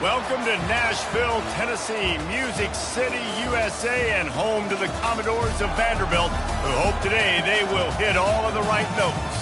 Welcome to Nashville, Tennessee, Music City, USA, and home to the Commodores of Vanderbilt, who hope today they will hit all of the right notes.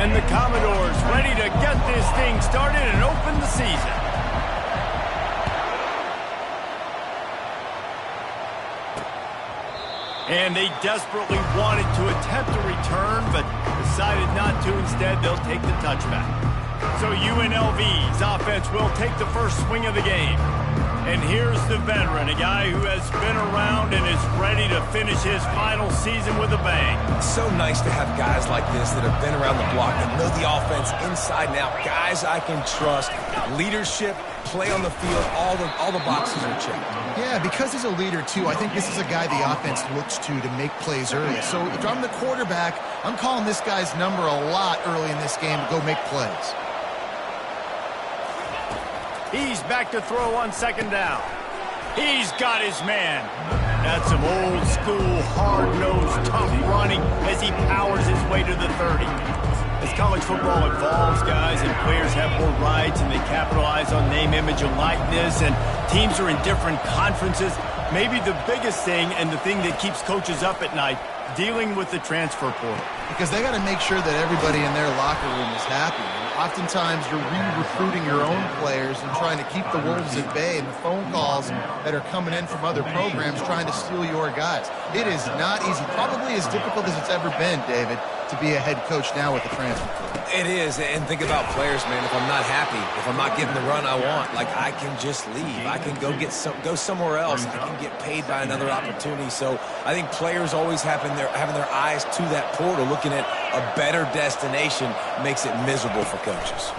And the Commodores ready to get this thing started and open the season. And they desperately wanted to attempt a return, but decided not to. Instead, they'll take the touchback. So UNLV's offense will take the first swing of the game. And here's the veteran, a guy who has been around and is ready to finish his final season with a bang. It's so nice to have guys like this that have been around the block, that know the offense inside and out. Guys I can trust. Leadership, play on the field, all the boxes are checked. Yeah, because he's a leader, too, I think this is a guy the offense looks to make plays early. So if I'm the quarterback, I'm calling this guy's number a lot early in this game to go make plays. He's back to throw on second down. He's got his man. That's some old-school, hard-nosed, tough running as he powers his way to the 30. As college football evolves, guys, and players have more rights and they capitalize on name, image, and likeness, and teams are in different conferences, maybe the biggest thing and the thing that keeps coaches up at night, dealing with the transfer portal. Because they got to make sure that everybody in their locker room is happy. Oftentimes, you're re-recruiting your own players and trying to keep the wolves at bay, and the phone calls that are coming in from other programs trying to steal your guys. It is not easy. Probably as difficult as it's ever been, David, to be a head coach now with the transfer portal. It is, and think about players, man. If I'm not happy, if I'm not getting the run I want, like, I can just leave. I can go somewhere else. I can get paid by another opportunity. So I think players always having their eyes to that portal, looking at a better destination, makes it miserable for coaches.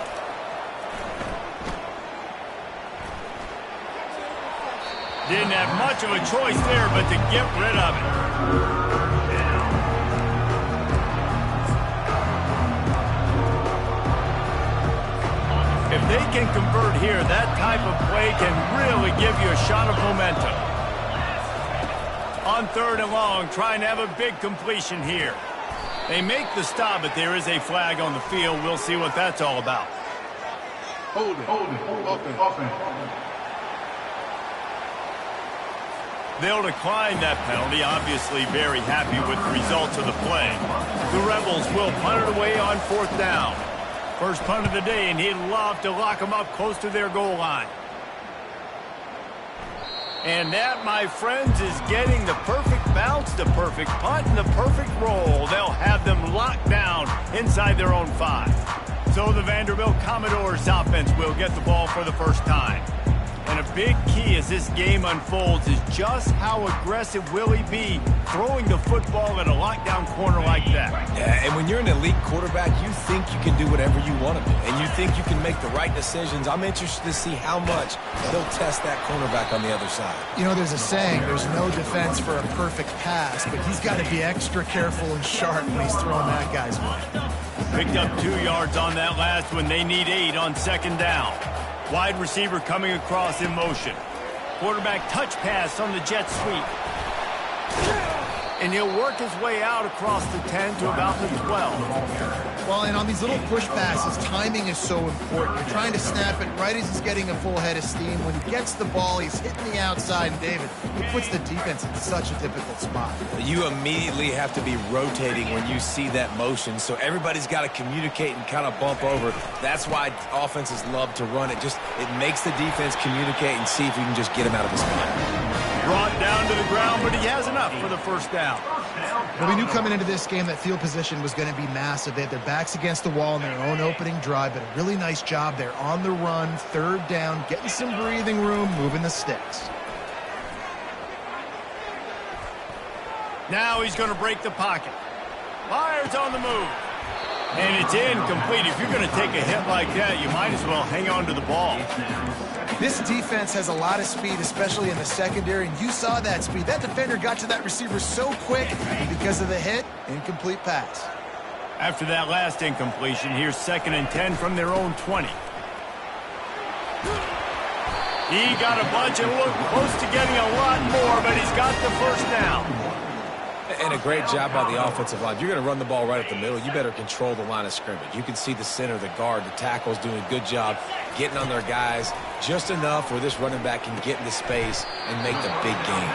Didn't have much of a choice there but to get rid of it. If they can convert here, that type of play can really give you a shot of momentum. On third and long, trying to have a big completion here. They make the stop, but there is a flag on the field. We'll see what that's all about. Hold it. Offense. They'll decline that penalty, obviously very happy with the results of the play. The Rebels will punt it away on fourth down. First punt of the day, and he'd love to lock them up close to their goal line. And that, my friends, is getting the perfect bounce, the perfect punt, and the perfect roll. They'll have them locked down inside their own 5. So the Vanderbilt Commodores offense will get the ball for the first time. And a big key as this game unfolds is just how aggressive will he be throwing the football at a lockdown corner like that. Yeah, and when you're an elite quarterback, you think you can do whatever you want to do, and you think you can make the right decisions. I'm interested to see how much they'll test that cornerback on the other side. You know, there's a saying, there's no defense for a perfect pass, but he's got to be extra careful and sharp when he's throwing that guy's way. Picked up 2 yards on that last one. They need 8 on second down. Wide receiver coming across in motion. Quarterback touch pass on the jet sweep. And he'll work his way out across the 10 to about the 12. Well, and on these little push passes, timing is so important. You're trying to snap it right as he's getting a full head of steam. When he gets the ball, he's hitting the outside. And David, he puts the defense in such a difficult spot. You immediately have to be rotating when you see that motion, so everybody's got to communicate and kind of bump over. That's why offenses love to run it. It makes the defense communicate and see if you can just get him out of his spot. Brought down to the ground, but he has enough for the first down. Well, we knew coming into this game that field position was going to be massive. They had their backs against the wall in their own opening drive, but a really nice job there on the run, third down, getting some breathing room, moving the sticks. Now he's going to break the pocket. Fires on the move. And it's incomplete. If you're going to take a hit like that, you might as well hang on to the ball. This defense has a lot of speed, especially in the secondary, and you saw that speed. That defender got to that receiver so quick, and because of the hit, incomplete pass. After that last incompletion, here's 2nd and 10 from their own 20. He got a bunch and looked close to getting a lot more, but he's got the first down. And a great job by the offensive line. If you're going to run the ball right at the middle, you better control the line of scrimmage. You can see the center, the guard, the tackles doing a good job getting on their guys just enough where this running back can get into space and make the big game.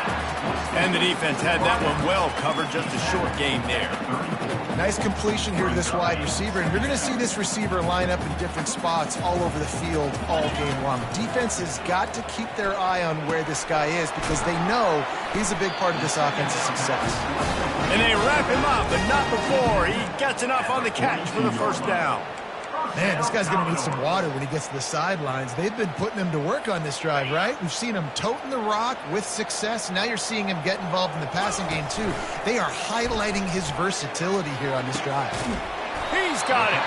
And the defense had that one well covered, just a short gain there. Nice completion here to this wide receiver, and you're going to see this receiver line up in different spots all over the field all game long. Defense has got to keep their eye on where this guy is because they know he's a big part of this offense's success. And they wrap him up, but not before he gets enough on the catch for the first down. Man, this guy's going to need some water when he gets to the sidelines. They've been putting him to work on this drive, right? We've seen him toting the rock with success. Now you're seeing him get involved in the passing game, too. They are highlighting his versatility here on this drive. He's got it.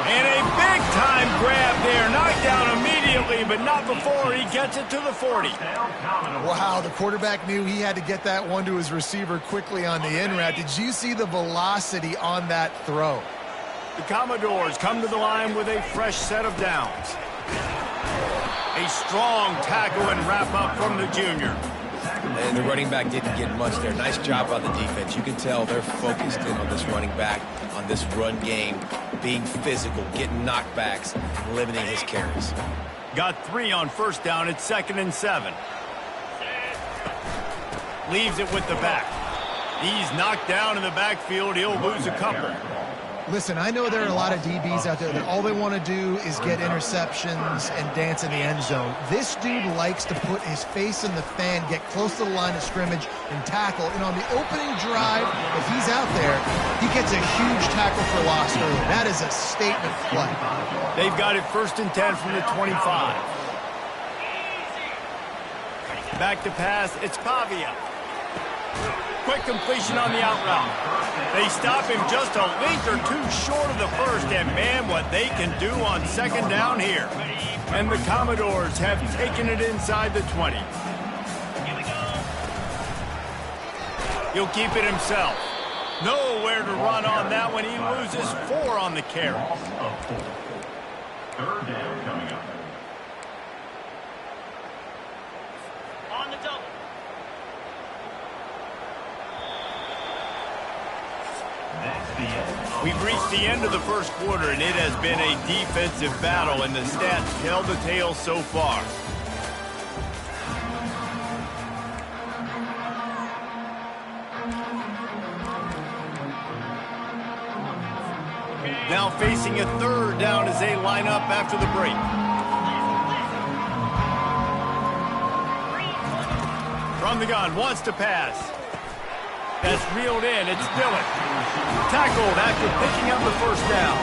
And a big-time grab there. Knocked down immediately, but not before he gets it to the 40. Wow, the quarterback knew he had to get that one to his receiver quickly on the in route. Did you see the velocity on that throw? The Commodores come to the line with a fresh set of downs. A strong tackle and wrap-up from the junior. And the running back didn't get much there. Nice job by the defense. You can tell they're focused in on this running back, on this run game, being physical, getting knockbacks, and limiting his carries. Got 3 on first down. It's 2nd and 7. Leaves it with the back. He's knocked down in the backfield. He'll lose a couple. Listen, I know there are a lot of DBs out there that all they want to do is get interceptions and dance in the end zone. This dude likes to put his face in the fan, get close to the line of scrimmage, and tackle. And on the opening drive, if he's out there, he gets a huge tackle for loss early. That is a statement play. They've got it 1st and 10 from the 25. Back to pass, it's Pavia. Quick completion on the out route. They stop him just a length or two short of the first, and man, what they can do on 2nd down here. And the Commodores have taken it inside the 20. He'll keep it himself. Nowhere to run on that one. He loses 4 on the carry. 3rd down coming up. On the double. We've reached the end of the first quarter, and it has been a defensive battle, and the stats tell the tale so far. Now facing a 3rd down as they line up after the break. From the gun, wants to pass. That's reeled in. It's Dillon. Tackled after picking up the first down.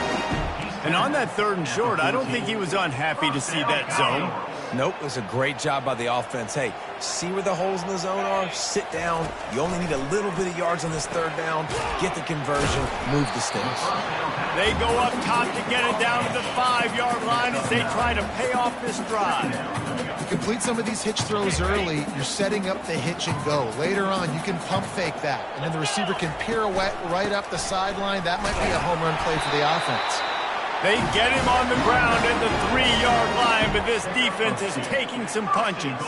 And on that 3rd and short, I don't think he was unhappy to see that zone. Nope, it was a great job by the offense. Hey, see where the holes in the zone are? Sit down. You only need a little bit of yards on this 3rd down. Get the conversion. Move the sticks. They go up top to get it down to the 5-yard line as they try to pay off this drive. Complete some of these hitch throws early, you're setting up the hitch and go. Later on, you can pump fake that, and then the receiver can pirouette right up the sideline. That might be a home run play for the offense. They get him on the ground at the 3-yard line, but this defense is taking some punches.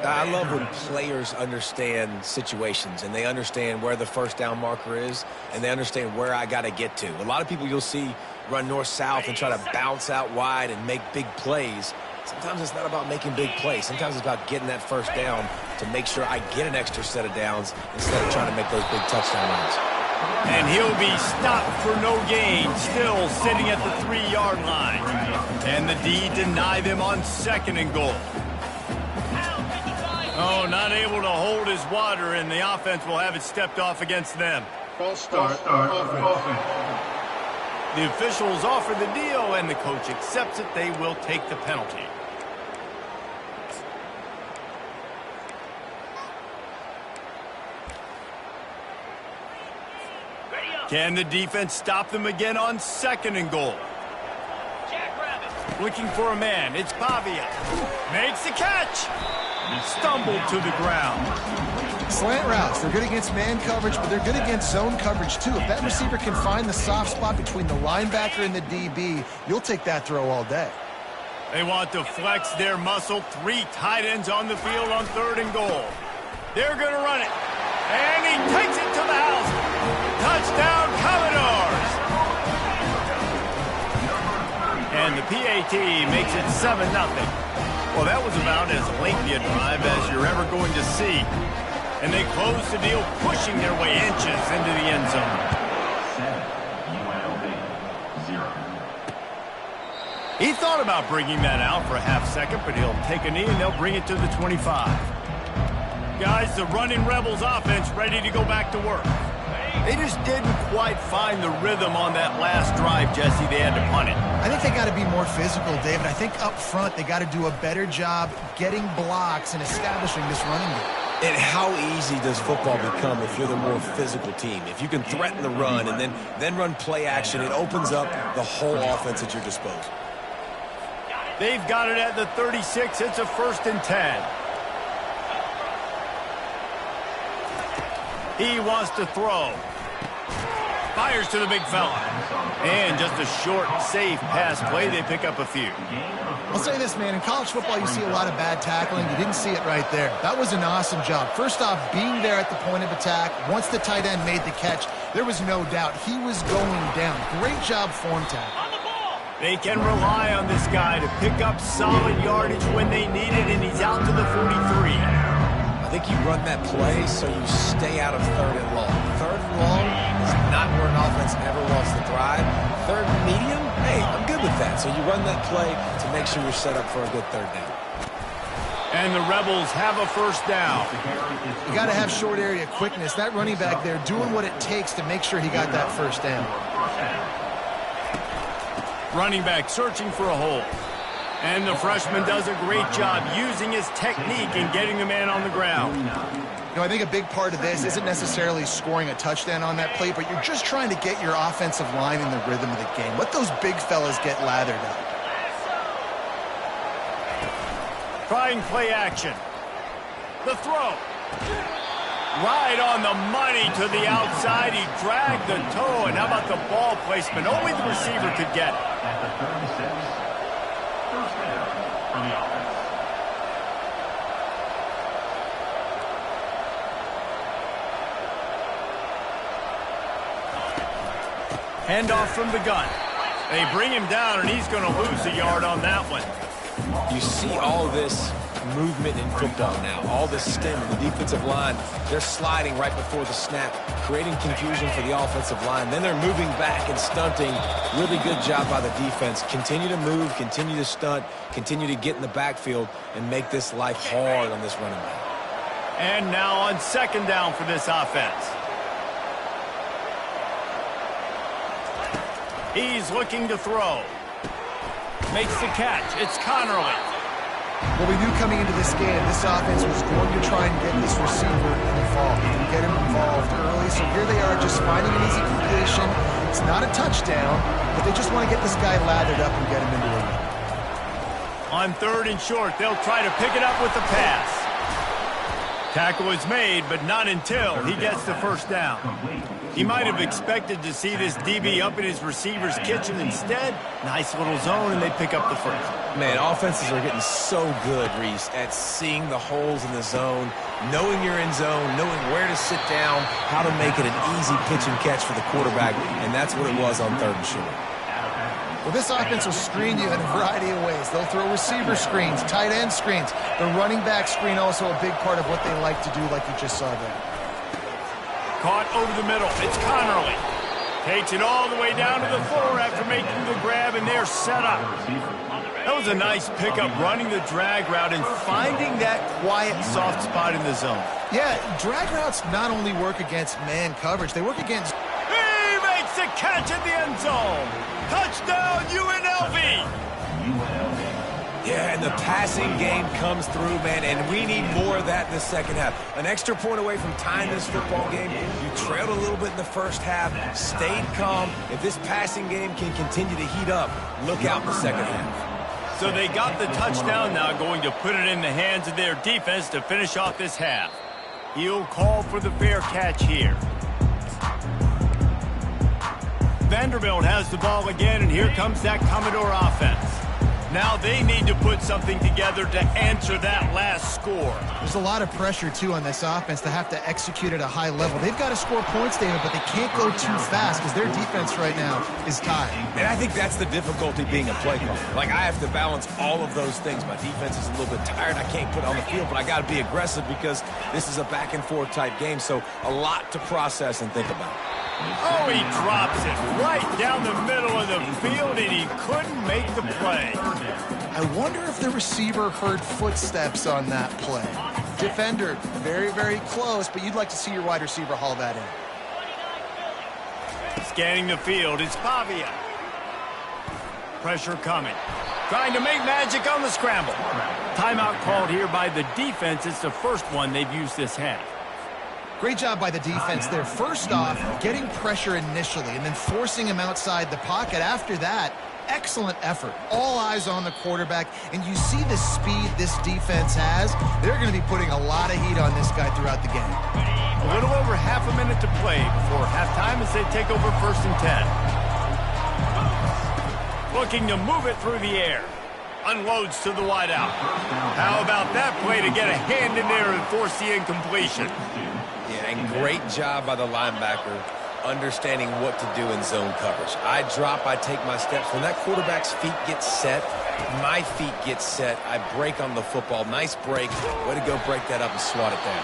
I love when players understand situations and they understand where the first down marker is and they understand where I got to get to. A lot of people you'll see run north-south and try to bounce out wide and make big plays. Sometimes it's not about making big plays. Sometimes it's about getting that first down to make sure I get an extra set of downs instead of trying to make those big touchdown runs. And he'll be stopped for no gain, still sitting at the 3-yard line. And the D deny them on 2nd and goal. Oh, not able to hold his water, and the offense will have it stepped off against them. False start. Offense. The officials offer the deal, and the coach accepts it. They will take the penalty. Ready up. Can the defense stop them again on 2nd and goal? Looking for a man. It's Pavia. Makes the catch. Stumbled to the ground. Slant routes, they're good against man coverage, but they're good against zone coverage too. If that receiver can find the soft spot between the linebacker and the DB, you'll take that throw all day. They want to flex their muscle. 3 tight ends on the field on 3rd and goal. They're going to run it. And he takes it to the house. Touchdown, Commodores. And the PAT makes it 7-0. Well, that was about as lengthy a drive as you're ever going to see. And they close the deal, pushing their way inches into the end zone. 7, UNLV, 0. He thought about bringing that out for a half second, but he'll take a knee and they'll bring it to the 25. Guys, the running Rebels offense ready to go back to work. They just didn't quite find the rhythm on that last drive, Jesse. They had to punt it. I think they got to be more physical, David. I think up front they got to do a better job getting blocks and establishing this running game. And how easy does football become if you're the more physical team? If you can threaten the run and then run play action, it opens up the whole offense at your disposal. They've got it at the 36. It's a 1st and 10. He wants to throw. Fires to the big fella. And just a short, safe pass play. They pick up a few. I'll say this, man. In college football, you see a lot of bad tackling. You didn't see it right there. That was an awesome job. First off, being there at the point of attack. Once the tight end made the catch, there was no doubt he was going down. Great job form tackle. They can rely on this guy to pick up solid yardage when they need it, and he's out to the 43. I think you run that play so you stay out of 3rd and long. 3rd and long is not where an offense ever wants to thrive. 3rd and medium, hey, I'm good with that. So you run that play to make sure you're set up for a good 3rd down. And the Rebels have a 1st down. You got to have short area quickness. That running back there doing what it takes to make sure he got that 1st down. Running back searching for a hole. And the freshman does a great job using his technique and getting the man on the ground. You know, I think a big part of this isn't necessarily scoring a touchdown on that play, but you're just trying to get your offensive line in the rhythm of the game. Let those big fellas get lathered up. Trying play action. The throw. Right on the money to the outside. He dragged the toe. And how about the ball placement? Only the receiver could get it. At the 36, 1st down for the offense. Handoff from the gun. They bring him down, and he's going to lose a yard on that one. You see all this movement in football now. All this stem, the defensive line, they're sliding right before the snap, creating confusion for the offensive line. Then they're moving back and stunting. Really good job by the defense. Continue to move, continue to stunt, continue to get in the backfield and make this life hard on this running back. And now on 2nd down for this offense. He's looking to throw. Makes the catch. It's Connerly. What we knew coming into this game, this offense was going to try and get this receiver involved and get him involved early. So here they are just finding an easy completion. It's not a touchdown, but they just want to get this guy lathered up and get him into a run. On 3rd and short, they'll try to pick it up with the pass. Tackle is made, but not until he gets the 1st down. He might have expected to see this DB up in his receiver's kitchen. Instead, nice little zone, and they pick up the 1st. Man, offenses are getting so good, Reese, at seeing the holes in the zone, knowing you're in zone, knowing where to sit down, how to make it an easy pitch and catch for the quarterback, and that's what it was on 3rd and short. Well, this offense will screen you in a variety of ways. They'll throw receiver screens, tight end screens. The running back screen also a big part of what they like to do, like you just saw there. Caught over the middle. It's Connerly. Takes it all the way down to the floor after making the grab, and they're set up. That was a nice pickup, running the drag route and finding that quiet, soft spot in the zone. Yeah, drag routes not only work against man coverage, they work against... He makes the catch at the end zone. Touchdown, UNLV. Yeah, and the passing game comes through, man, and we need more of that in the second half. An extra point away from tying this football game. You trailed a little bit in the first half, stayed calm. If this passing game can continue to heat up, look out in the second half. So they got the touchdown now, going to put it in the hands of their defense to finish off this half. He'll call for the fair catch here. Vanderbilt has the ball again, and here comes that Commodore offense. Now they need to put something together to answer that last score. There's a lot of pressure, too, on this offense to have to execute at a high level. They've got to score points, David, but they can't go too fast because their defense right now is tired. And I think that's the difficulty being a play caller. Like, I have to balance all of those things. My defense is a little bit tired. I can't put it on the field, but I got to be aggressive because this is a back-and-forth type game, so a lot to process and think about. Oh, he drops it right down the middle of the field, and he couldn't make the play. I wonder if the receiver heard footsteps on that play. Defender, very, very close, but you'd like to see your wide receiver haul that in. Scanning the field, it's Pavia. Pressure coming. Trying to make magic on the scramble. Timeout called here by the defense. It's the first one they've used this half. Great job by the defense there. First off, getting pressure initially and then forcing him outside the pocket. After that, excellent effort. All eyes on the quarterback, and you see the speed this defense has. They're going to be putting a lot of heat on this guy throughout the game. A little over half a minute to play before halftime as they take over 1st and 10. Looking to move it through the air. Unloads to the wideout. How about that play to get a hand in there and force the incompletion? Yeah, and great job by the linebacker understanding what to do in zone coverage. I drop, I take my steps. When that quarterback's feet get set, my feet get set, I break on the football. Nice break. Way to go break that up and swat it down.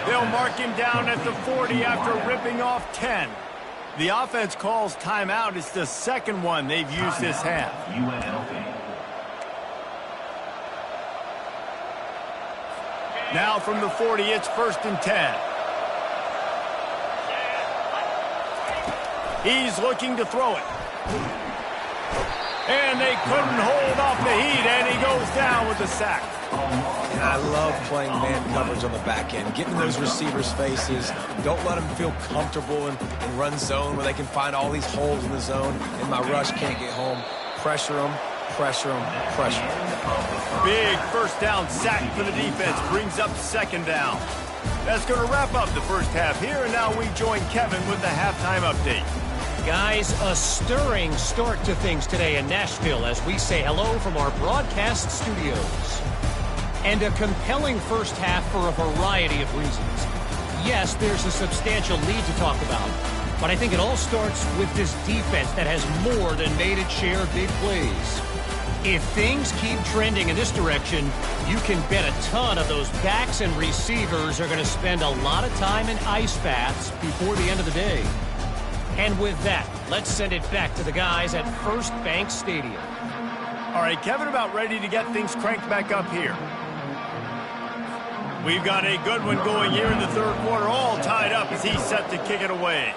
They'll mark him down at the 40 after ripping off 10. The offense calls timeout. It's the second one they've used this half. Now from the 40, it's 1st and 10. He's looking to throw it. And they couldn't hold off the heat, and he goes down with the sack. And I love playing man coverage on the back end, getting those receivers' faces. Don't let them feel comfortable in run zone where they can find all these holes in the zone, and my rush can't get home. Pressure them, pressure them, pressure them. Big first down sack for the defense, brings up 2nd down. That's going to wrap up the first half here, and now we join Kevin with the halftime update. Guys, a stirring start to things today in Nashville as we say hello from our broadcast studios. And a compelling first half for a variety of reasons. Yes, there's a substantial lead to talk about, but I think it all starts with this defense that has more than made its share of big plays. If things keep trending in this direction, you can bet a ton of those backs and receivers are going to spend a lot of time in ice baths before the end of the day. And with that, let's send it back to the guys at First Bank Stadium. All right, Kevin, about ready to get things cranked back up here. We've got a good one going here in the third quarter, all tied up as he's set to kick it away.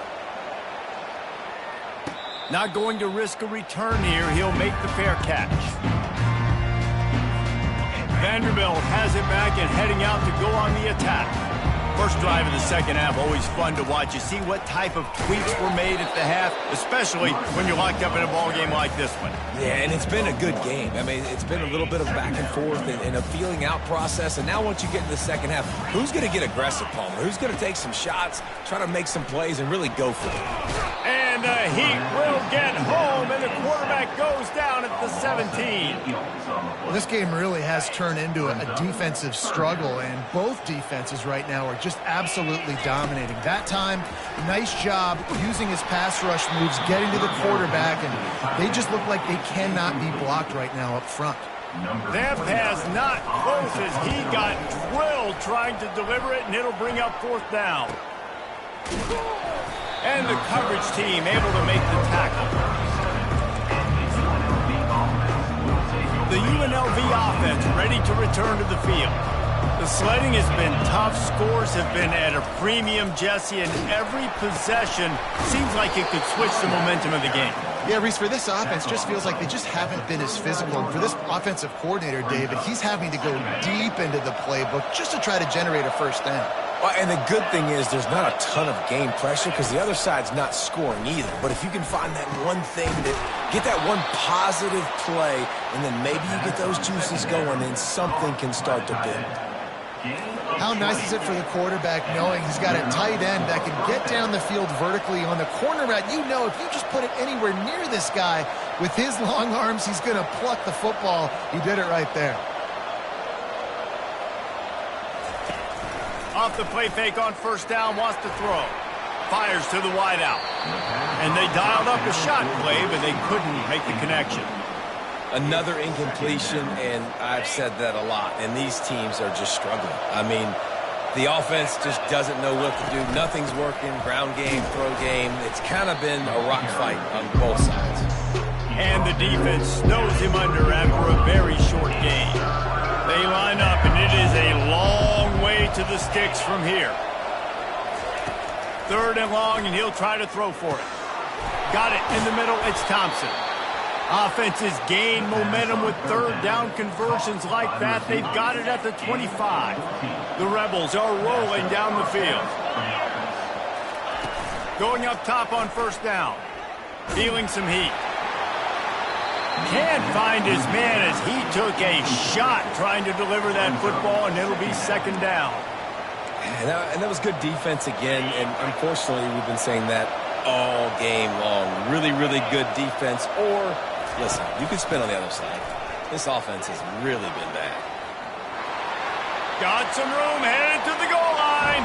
Not going to risk a return here. He'll make the fair catch. Vanderbilt has it back and heading out to go on the attack. First drive of the second half, always fun to watch. You see what type of tweaks were made at the half, especially when you're locked up in a ball game like this one. Yeah, and it's been a good game. I mean, it's been a little bit of back and forth and a feeling out process. And now once you get in the second half, who's going to get aggressive, Palmer? Who's going to take some shots, try to make some plays, and really go for it? And the Heat will get home, and the quarterback goes down at the 17. Well, this game really has turned into a defensive struggle, and both defenses right now are just absolutely dominating. That time, nice job using his pass rush moves, getting to the quarterback, and they just look like they cannot be blocked right now up front. That pass not close as he got drilled trying to deliver it, and it'll bring up 4th down. And the coverage team able to make the tackle. The UNLV offense ready to return to the field. The sledding has been tough. Scores have been at a premium, Jesse, and every possession seems like it could switch the momentum of the game. Yeah, Reese, for this offense, just feels like they just haven't been as physical. And for this offensive coordinator, David, he's having to go deep into the playbook just to try to generate a first down. Well, and the good thing is there's not a ton of game pressure because the other side's not scoring either. But if you can find that one thing, get that one positive play, and then maybe you get those juices going, then something can start to build. How nice is it for the quarterback knowing he's got a tight end that can get down the field vertically on the corner route? You know, if you just put it anywhere near this guy with his long arms, he's going to pluck the football. He did it right there. Off the play fake on first down, wants to throw. Fires to the wideout. And they dialed up a shot play, but they couldn't make the connection. Another incompletion, and I've said that a lot, and these teams are just struggling. I mean, the offense just doesn't know what to do. Nothing's working, ground game, throw game. It's kind of been a rock fight on both sides. And the defense snows him under after a very short game. They line up, and it is a long way to the sticks from here. 3rd and long, and he'll try to throw for it. Got it in the middle. It's Thompson. Offenses gain momentum with 3rd down conversions like that. They've got it at the 25. The Rebels are rolling down the field. Going up top on first down. Feeling some heat. Can't find his man as he took a shot trying to deliver that football, and it'll be 2nd down. And that was good defense again, and unfortunately we've been saying that all game long. Really, really good defense. Or, listen, you could spin on the other side. This offense has really been bad. Got some room, headed to the goal line.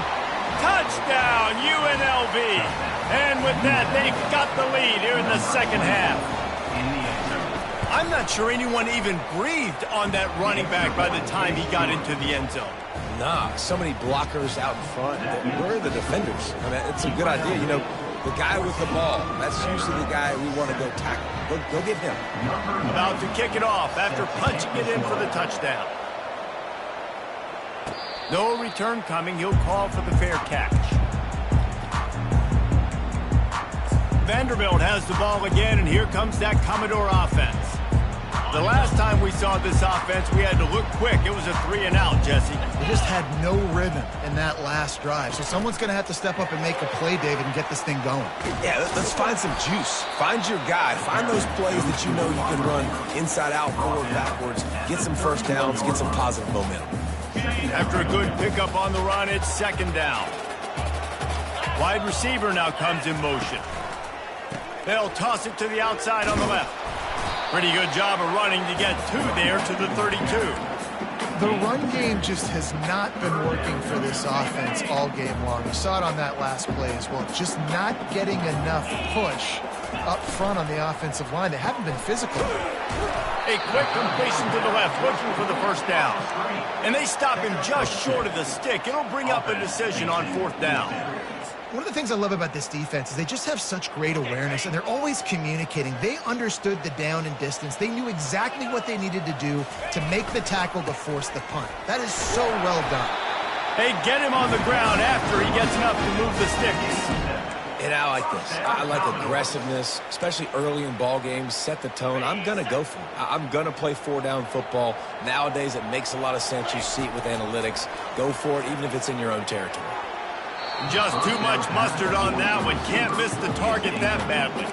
Touchdown, UNLV. And with that, they've got the lead here in the 2nd half. I'm not sure anyone even breathed on that running back by the time he got into the end zone. Nah, so many blockers out in front. Where are the defenders? I mean, it's a good idea. You know, the guy with the ball, that's usually the guy we want to go tackle. Go get him. About to kick it off after punching it in for the touchdown. No return coming. He'll call for the fair catch. Vanderbilt has the ball again, and here comes that Commodore offense. The last time we saw this offense, we had to look quick. It was a 3-and-out, Jesse. They just had no rhythm in that last drive. So someone's going to have to step up and make a play, David, and get this thing going. Yeah, let's find some juice. Find your guy. Find those plays that you know you can run inside out, forward, backwards. Get some first downs. Get some positive momentum. After a good pickup on the run, it's 2nd down. Wide receiver now comes in motion. They'll toss it to the outside on the left. Pretty good job of running to get 2 there to the 32. The run game just has not been working for this offense all game long. You saw it on that last play as well. Just not getting enough push up front on the offensive line. They haven't been physical. A quick completion to the left, looking for the first down. And they stop him just short of the stick. It'll bring up a decision on 4th down. One of the things I love about this defense is they just have such great awareness, and they're always communicating. They understood the down and distance. They knew exactly what they needed to do to make the tackle to force the punt. That is so well done. They get him on the ground after he gets enough to move the sticks. And I like this. I like aggressiveness, especially early in ball games. Set the tone. I'm going to go for it. I'm going to play 4-down football. Nowadays, it makes a lot of sense. You see it with analytics. Go for it, even if it's in your own territory. Just too much mustard on that one. Can't miss the target that badly.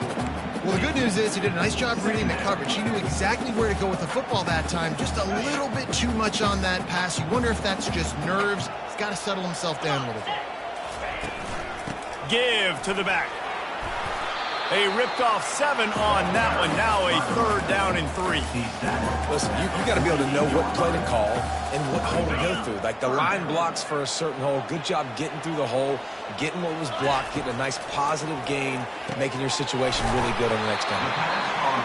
Well, the good news is he did a nice job reading the coverage. He knew exactly where to go with the football that time. Just a little bit too much on that pass. You wonder if that's just nerves. He's got to settle himself down a little bit. Give to the back. They ripped off 7 on that one. Now a 3rd down and 3. Listen, you got to be able to know what play to call and what hole to go through. Like the line blocks for a certain hole. Good job getting through the hole, getting what was blocked, getting a nice positive gain, making your situation really good on the next time.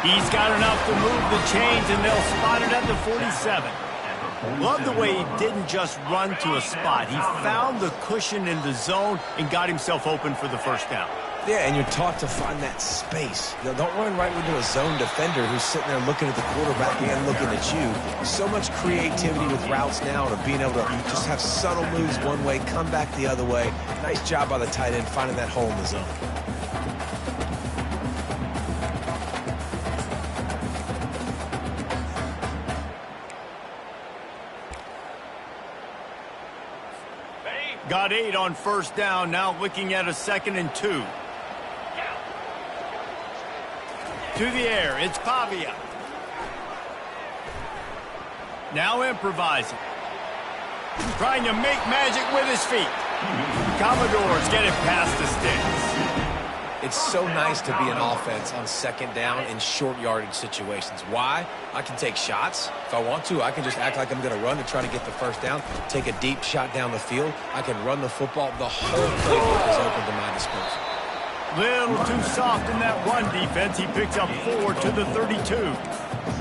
He's got enough to move the chains, and they'll spot it at the 47. Love the way he didn't just run to a spot. He found the cushion in the zone and got himself open for the first down. Yeah, and you're taught to find that space. You know, don't run right into a zone defender who's sitting there looking at the quarterback and looking at you. So much creativity with routes now to being able to just have subtle moves one way, come back the other way. Nice job by the tight end finding that hole in the zone. Got 8 on first down, now looking at a 2nd and 2. To the air, it's Pavia. Now improvising. Trying to make magic with his feet. Commodores get it past the sticks. It's so nice to be an offense on 2nd down in short yardage situations. Why? I can take shots. If I want to, I can just act like I'm going to run to try to get the first down, take a deep shot down the field. I can run the football. The whole playbook is open to my disposal. Little too soft in that run defense. He picks up 4 to the 32.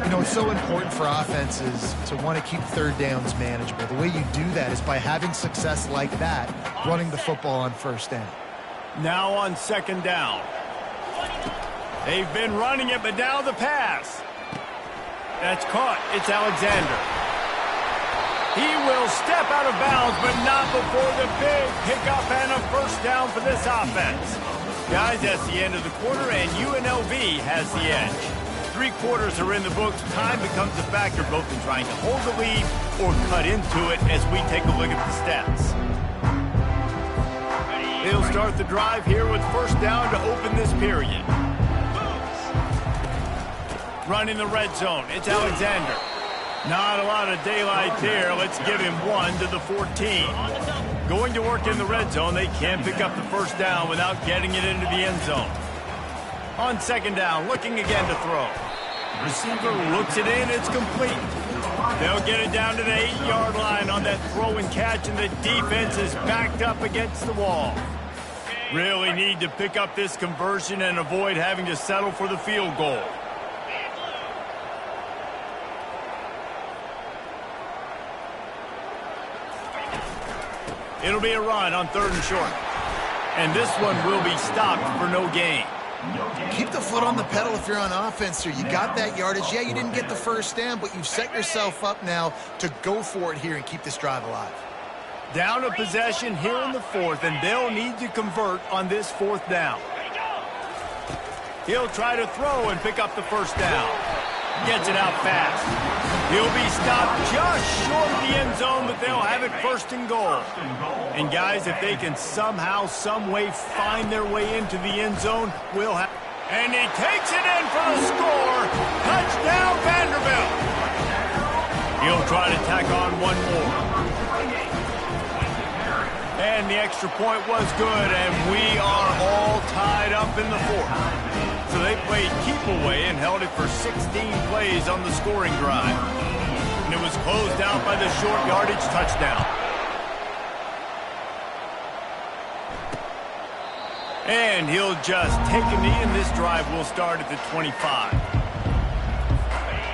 You know, it's so important for offenses to want to keep 3rd downs manageable. The way you do that is by having success like that, running the football on 1st down. Now on 2nd down. They've been running it, but now the pass. That's caught. It's Alexander. He will step out of bounds, but not before the big pickup and a 1st down for this offense. Guys, that's the end of the quarter, and UNLV has the edge. 3 quarters are in the books. Time becomes a factor both in trying to hold the lead or cut into it as we take a look at the stats. They'll start the drive here with 1st down to open this period. Running the red zone, it's Alexander. Not a lot of daylight there. Let's give him 1 to the 14. Going to work in the red zone, they can't pick up the 1st down without getting it into the end zone. On 2nd down, looking again to throw. Receiver looks it in, it's complete. They'll get it down to the 8-yard line on that throw and catch, and the defense is backed up against the wall. Really need to pick up this conversion and avoid having to settle for the field goal. It'll be a run on 3rd and short. And this one will be stopped for no gain. Keep the foot on the pedal if you're on offense here. You got that yardage. Yeah, you didn't get the 1st down, but you've set yourself up now to go for it here and keep this drive alive. Down a possession here in the 4th, and they'll need to convert on this 4th down. He'll try to throw and pick up the 1st down. Gets it out fast. He'll be stopped just short of the end zone, but they'll have it 1st and goal. And guys, if they can somehow, some way find their way into the end zone, we'll have... And he takes it in for the score. Touchdown, Vanderbilt. He'll try to tack on 1 more. And the extra point was good, and we are all tied up in the 4th. So they played keep away and held it for 16 plays on the scoring drive. And it was closed out by the short yardage touchdown. And he'll just take a knee, and this drive will start at the 25.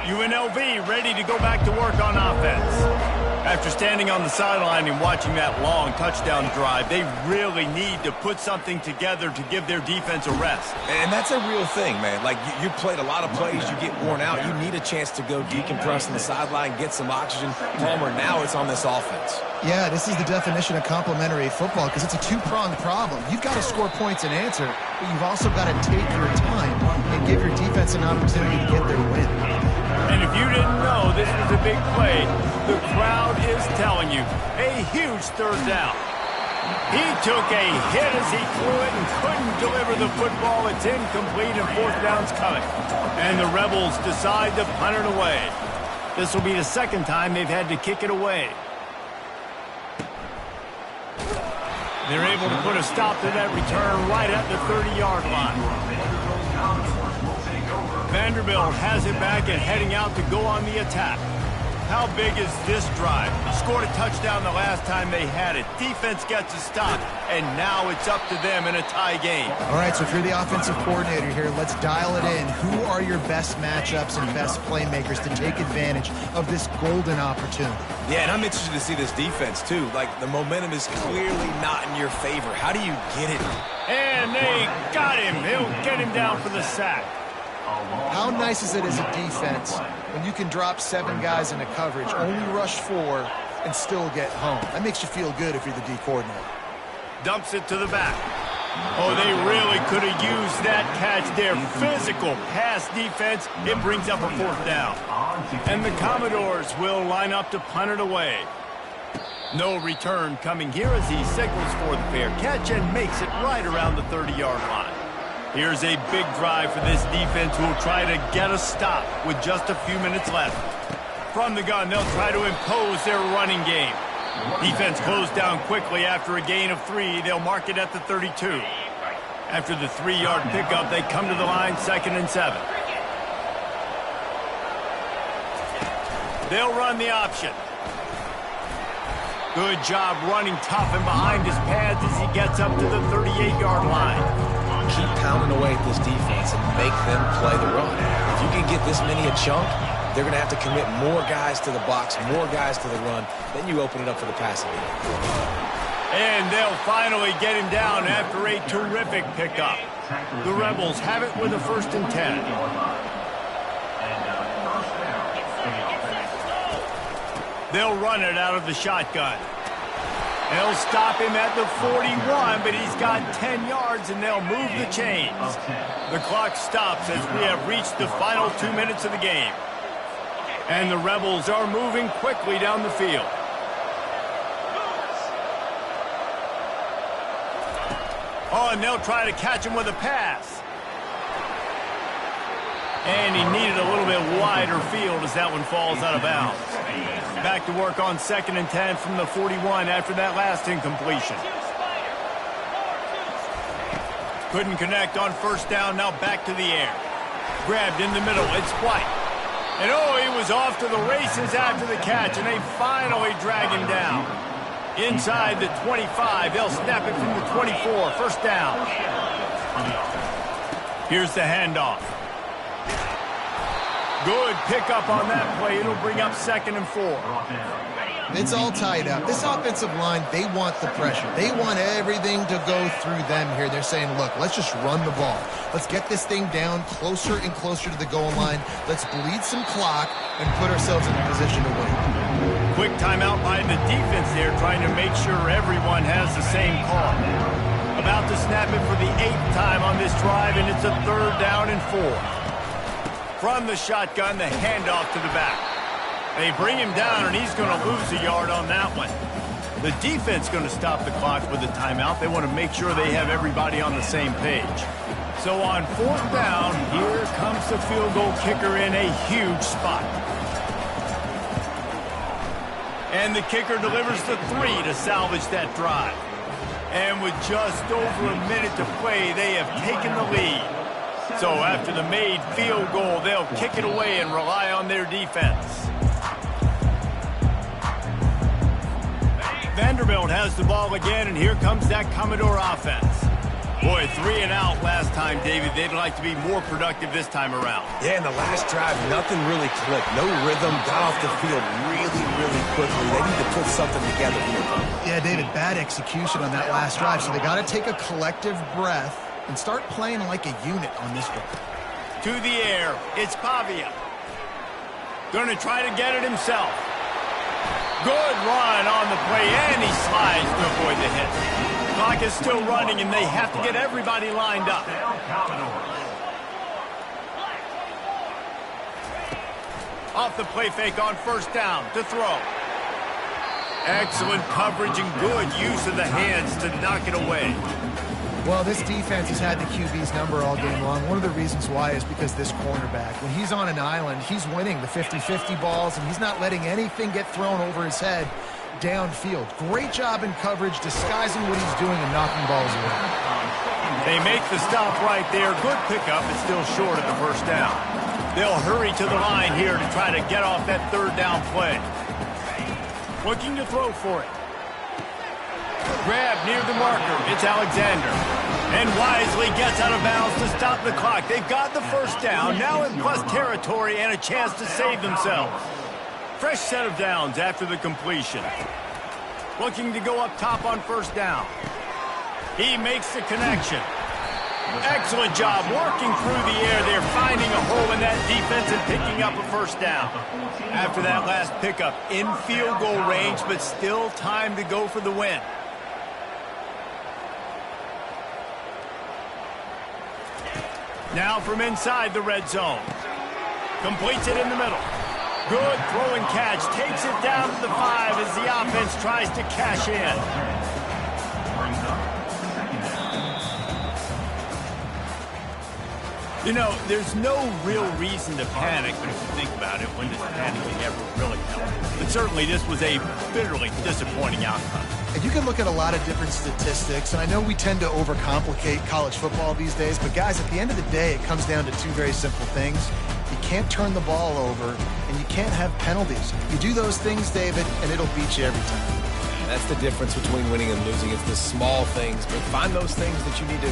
UNLV ready to go back to work on offense. After standing on the sideline and watching that long touchdown drive, they really need to put something together to give their defense a rest. And that's a real thing, man. Like, you played a lot of plays, you get worn out. You need a chance to go decompress on the sideline, get some oxygen. Palmer, now it's on this offense. Yeah, this is the definition of complementary football because it's a 2-pronged problem. You've got to score points and answer, but you've also got to take your time and give your defense an opportunity to get their win. And if you didn't know this was a big play, the crowd is telling you, a huge 3rd down. He took a hit as he threw it and couldn't deliver the football. It's incomplete and 4th down's coming. And the Rebels decide to punt it away. This will be the 2nd time they've had to kick it away. They're able to put a stop to that return right at the 30-yard line. Vanderbilt has it back and heading out to go on the attack. How big is this drive? Scored a touchdown the last time they had it. Defense gets a stop, and now it's up to them in a tie game. All right, so if you're the offensive coordinator here, let's dial it in. Who are your best matchups and best playmakers to take advantage of this golden opportunity? Yeah, and I'm interested to see this defense, too. Like, the momentum is clearly not in your favor. How do you get it? And they got him. He'll get him down for the sack. How nice is it as a defense when you can drop 7 guys into coverage, only rush 4, and still get home? That makes you feel good if you're the D coordinator. Dumps it to the back. Oh, they really could have used that catch there. Physical pass defense. It brings up a 4th down. And the Commodores will line up to punt it away. No return coming here as he signals for the fair catch and makes it right around the 30-yard line. Here's a big drive for this defense who will try to get a stop with just a few minutes left. From the gun, they'll try to impose their running game. Defense closed down quickly after a gain of 3. They'll mark it at the 32. After the 3-yard pickup, they come to the line, 2nd and 7. They'll run the option. Good job running tough and behind his pads as he gets up to the 38-yard line. Keep pounding away at this defense and make them play the run. If you can get this many a chunk, they're going to have to commit more guys to the box, more guys to the run. Then you open it up for the passing game. And they'll finally get him down after a terrific pickup. The Rebels have it with a 1st and 10. They'll run it out of the shotgun. They'll stop him at the 41, but he's got 10 yards, and they'll move the chains. The clock stops as we have reached the final 2 minutes of the game. And the Rebels are moving quickly down the field. Oh, and they'll try to catch him with a pass. And he needed a little bit wider field as that one falls out of bounds. Back to work on 2nd and 10 from the 41 after that last incompletion. Couldn't connect on 1st down, now back to the air. Grabbed in the middle, it's White. And oh, he was off to the races after the catch, and they finally drag him down. Inside the 25, they'll snap it from the 24, 1st down. Here's the handoff. Good pickup on that play. It'll bring up 2nd and 4. It's all tied up. This offensive line, they want the pressure. They want everything to go through them here. They're saying, look, let's just run the ball. Let's get this thing down closer and closer to the goal line. Let's bleed some clock and put ourselves in a position to win. Quick timeout by the defense there, trying to make sure everyone has the same call. About to snap it for the 8th time on this drive, and it's a 3rd down and 4. From the shotgun, the handoff to the back. They bring him down, and he's going to lose a yard on that one. The defense going to stop the clock with a timeout. They want to make sure they have everybody on the same page. So on 4th down, here comes the field goal kicker in a huge spot. And the kicker delivers the 3 to salvage that drive. And with just over a minute to play, they have taken the lead. So after the made field goal, they'll kick it away and rely on their defense. Vanderbilt has the ball again, and here comes that Commodore offense. Boy, 3 and out last time, David. They'd like to be more productive this time around. Yeah, in the last drive, nothing really clicked. No rhythm, got off the field really, really quickly. They need to put something together here. Yeah, David, bad execution on that last drive, so they got to take a collective breath and start playing like a unit on this one. To the air, it's Pavia. Going to try to get it himself. Good run on the play, and he slides to avoid the hit. Clock is still running, and they have to get everybody lined up. Off the play fake on 1st down to throw. Excellent coverage and good use of the hands to knock it away. Well, this defense has had the QB's number all game long. One of the reasons why is because this cornerback, when he's on an island, he's winning the 50-50 balls, and he's not letting anything get thrown over his head downfield. Great job in coverage, disguising what he's doing and knocking balls away. They make the stop right there. Good pickup. It's still short of the 1st down. They'll hurry to the line here to try to get off that 3rd down play. Looking to throw for it. Grab near the marker. It's Alexander. And wisely gets out of bounds to stop the clock. They've got the 1st down, now in plus territory and a chance to save themselves. Fresh set of downs after the completion. Looking to go up top on 1st down. He makes the connection. Excellent job working through the air there, finding a hole in that defense and picking up a 1st down. After that last pickup, in field goal range, but still time to go for the win. Now from inside the red zone. Completes it in the middle. Good throw and catch. Takes it down to the 5 as the offense tries to cash in. You know, there's no real reason to panic, but if you think about it, when does panicking ever really help? But certainly this was a bitterly disappointing outcome. And you can look at a lot of different statistics, and I know we tend to overcomplicate college football these days, but guys, at the end of the day, it comes down to two very simple things. You can't turn the ball over, and you can't have penalties. You do those things, David, and it'll beat you every time. That's the difference between winning and losing. It's the small things, but find those things that you need to